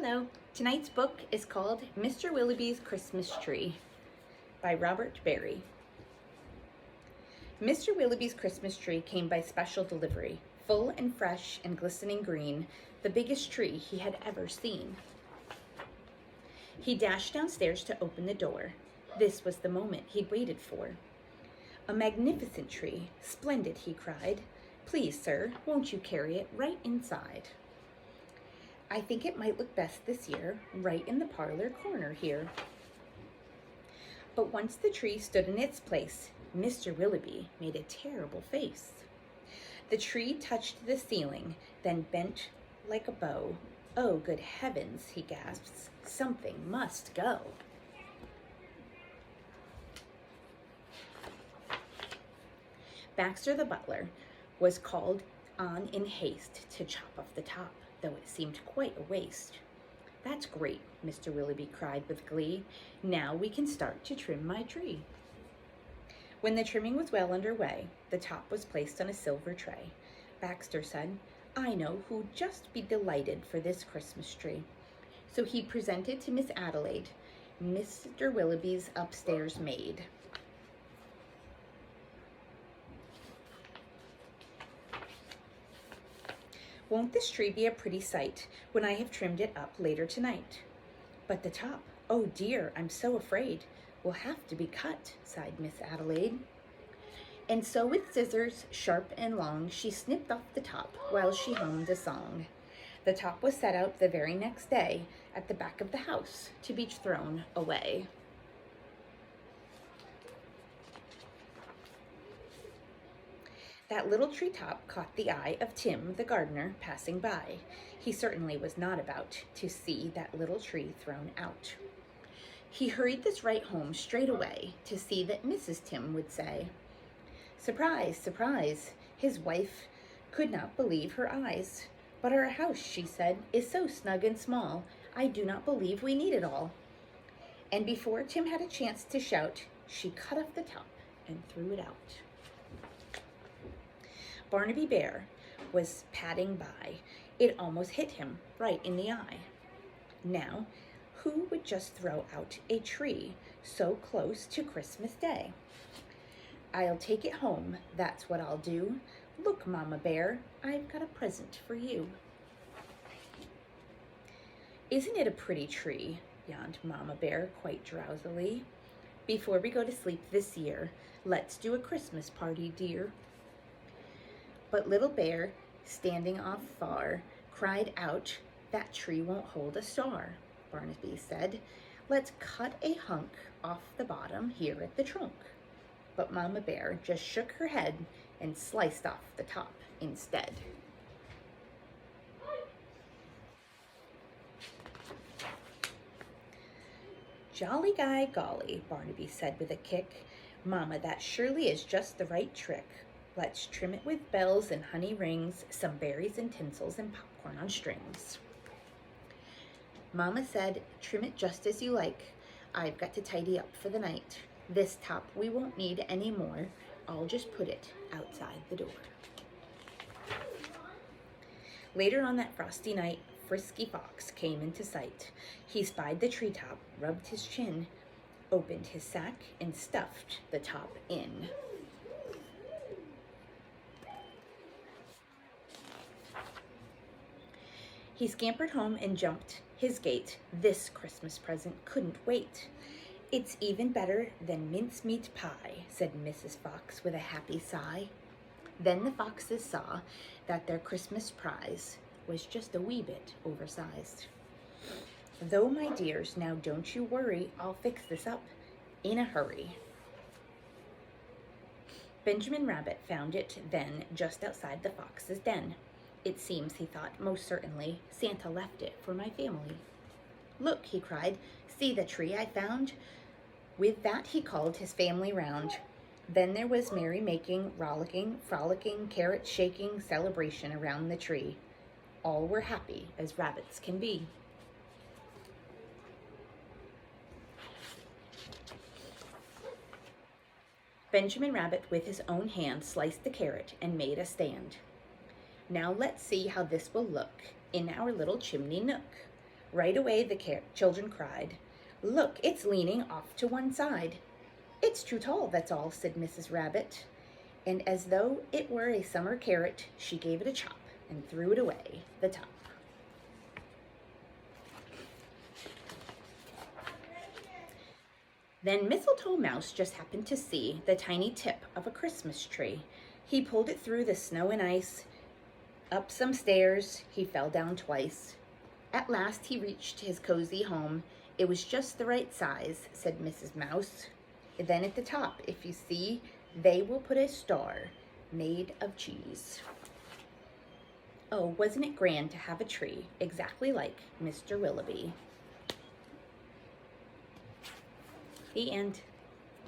Hello. Tonight's book is called Mr. Willowby's Christmas Tree by Robert Barry. Mr. Willowby's Christmas tree came by special delivery, full and fresh and glistening green, the biggest tree he had ever seen. He dashed downstairs to open the door. This was the moment he'd waited for. A magnificent tree, splendid, he cried. Please, sir, won't you carry it right inside? I think it might look best this year, right in the parlor corner here. But once the tree stood in its place, Mr. Willowby made a terrible face. The tree touched the ceiling, then bent like a bow. Oh, good heavens, he gasps, something must go. Baxter the butler was called on in haste to chop off the top, though it seemed quite a waste. That's great, Mr. Willowby cried with glee. Now we can start to trim my tree. When the trimming was well underway, the top was placed on a silver tray. Baxter said, I know who'd just be delighted for this Christmas tree. So he presented to Miss Adelaide, Mr. Willowby's upstairs maid. Won't this tree be a pretty sight when I have trimmed it up later tonight? But the top, oh dear, I'm so afraid, will have to be cut, sighed Miss Adelaide. And so with scissors, sharp and long, she snipped off the top while she hummed a song. The top was set out the very next day at the back of the house to be thrown away. That little treetop caught the eye of Tim, the gardener, passing by. He certainly was not about to see that little tree thrown out. He hurried this right home straight away to see that Mrs. Tim would say, Surprise, surprise! His wife could not believe her eyes. But our house, she said, is so snug and small, I do not believe we need it all. And before Tim had a chance to shout, she cut off the top and threw it out. Barnaby Bear was padding by. It almost hit him right in the eye. Now, who would just throw out a tree so close to Christmas Day? I'll take it home, that's what I'll do. Look, Mama Bear, I've got a present for you. Isn't it a pretty tree? Yawned Mama Bear quite drowsily. Before we go to sleep this year, let's do a Christmas party, dear. But Little Bear, standing off far, cried out, That tree won't hold a star, Barnaby said. Let's cut a hunk off the bottom here at the trunk. But Mama Bear just shook her head and sliced off the top instead. Jolly guy golly, Barnaby said with a kick. Mama, that surely is just the right trick. Let's trim it with bells and honey rings, some berries and tinsels and popcorn on strings. Mama said, trim it just as you like. I've got to tidy up for the night. This top we won't need any more. I'll just put it outside the door. Later on that frosty night, Frisky Fox came into sight. He spied the treetop, rubbed his chin, opened his sack, and stuffed the top in. He scampered home and jumped his gate. This Christmas present couldn't wait. It's even better than mincemeat pie, said Mrs. Fox with a happy sigh. Then the foxes saw that their Christmas prize was just a wee bit oversized. Though, my dears, now don't you worry, I'll fix this up in a hurry. Benjamin Rabbit found it then just outside the fox's den. It seems, he thought, most certainly Santa left it for my family. Look, he cried, see the tree I found? With that he called his family round. Then there was merry-making, rollicking, frolicking, carrot-shaking celebration around the tree. All were happy as rabbits can be. Benjamin Rabbit with his own hand sliced the carrot and made a stand. Now let's see how this will look in our little chimney nook. Right away the children cried, "Look, it's leaning off to one side." "It's too tall, that's all," said Mrs. Rabbit. And as though it were a summer carrot, she gave it a chop and threw it away the top. Then Mistletoe Mouse just happened to see the tiny tip of a Christmas tree. He pulled it through the snow and ice. Up some stairs, he fell down twice. At last he reached his cozy home. "It was just the right size," said Mrs. Mouse. "Then at the top, if you see, they will put a star made of cheese." Oh, wasn't it grand to have a tree exactly like Mr. Willowby? The end.